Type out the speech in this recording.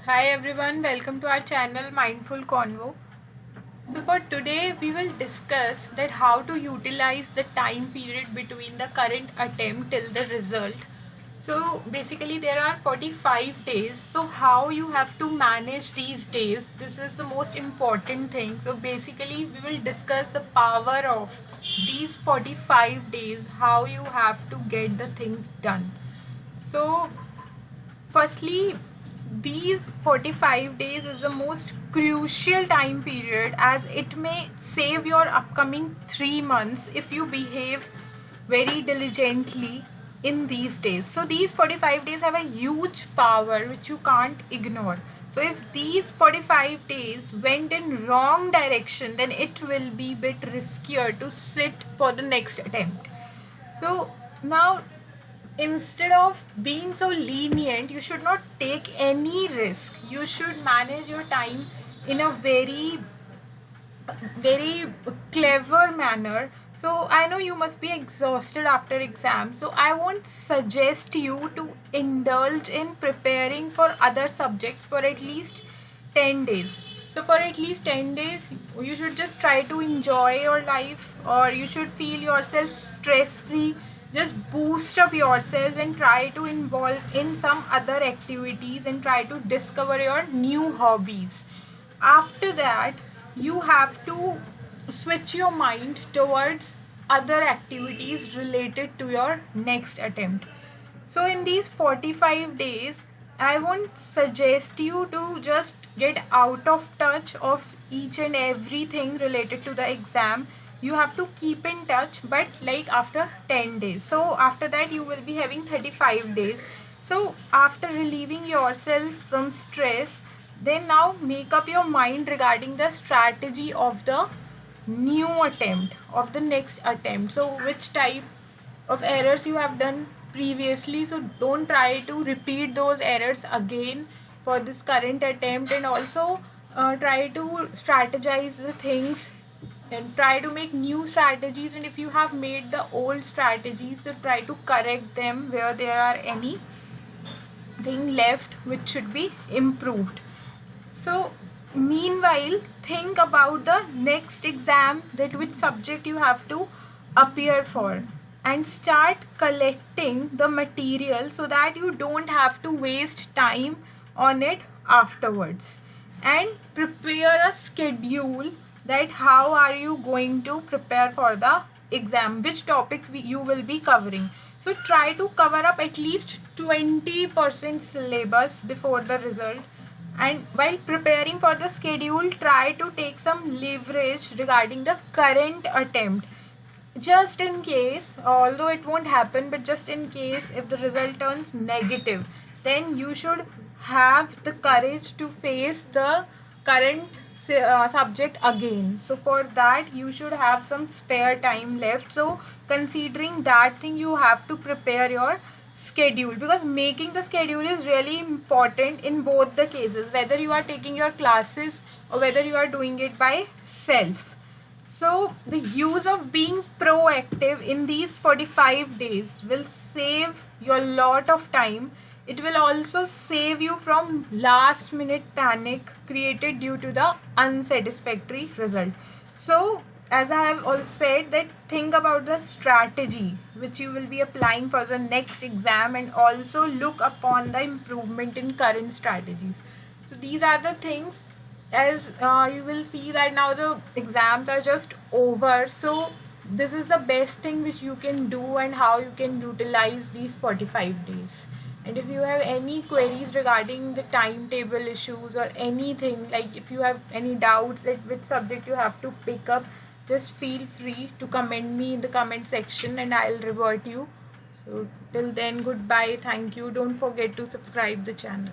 Hi everyone, welcome to our channel Mindful Convo. So for today we will discuss that how to utilize the time period between the current attempt till the result. So basically there are 45 days. So how you have to manage these days, this is the most important thing. So basically we will discuss the power of these 45 days, how you have to get the things done. So firstly, these 45 days is the most crucial time period as it may save your upcoming 3 months if you behave very diligently in these days. So these 45 days have a huge power which you can't ignore. So if these 45 days went in wrong direction, then it will be bit riskier to sit for the next attempt. So now, instead of being so lenient, you should not take any risk. You should manage your time in a very clever manner. So I know you must be exhausted after exam, so I won't suggest you to indulge in preparing for other subjects for at least 10 days. So for at least 10 days you should just try to enjoy your life, or you should feel yourself stress free. Just boost up yourself and try to involve in some other activities and try to discover your new hobbies. After that, you have to switch your mind towards other activities related to your next attempt. So in these 45 days, I won't suggest you to just get out of touch of each and everything related to the exam. You have to keep in touch, but like after 10 days. So after that you will be having 35 days. So after relieving yourselves from stress, then now make up your mind regarding the strategy of the new attempt, of the next attempt. So which type of errors you have done previously, so don't try to repeat those errors again for this current attempt. And also try to strategize the things and try to make new strategies, and if you have made the old strategies, so try to correct them where there are any thing left which should be improved. So meanwhile, think about the next exam, that which subject you have to appear for, and start collecting the material so that you don't have to waste time on it afterwards. And prepare a schedule that how are you going to prepare for the exam, which topics you will be covering. So try to cover up at least 20% syllabus before the result. And while preparing for the schedule, try to take some leverage regarding the current attempt, just in case, although it won't happen, but just in case if the result turns negative, then you should have the courage to face the current subject again. So for that you should have some spare time left. So considering that thing, you have to prepare your schedule, because making the schedule is really important in both the cases, whether you are taking your classes or whether you are doing it by self. So the use of being proactive in these 45 days will save you a lot of time. It will also save you from last minute panic created due to the unsatisfactory result. So as I have also said, that think about the strategy which you will be applying for the next exam, and also look upon the improvement in current strategies. So these are the things. As you will see that now the exams are just over, so this is the best thing which you can do and how you can utilize these 45 days. And if you have any queries regarding the timetable issues or anything, like if you have any doubts at which subject you have to pick up, just feel free to comment me in the comment section and I'll revert you. So till then, goodbye, thank you, don't forget to subscribe the channel.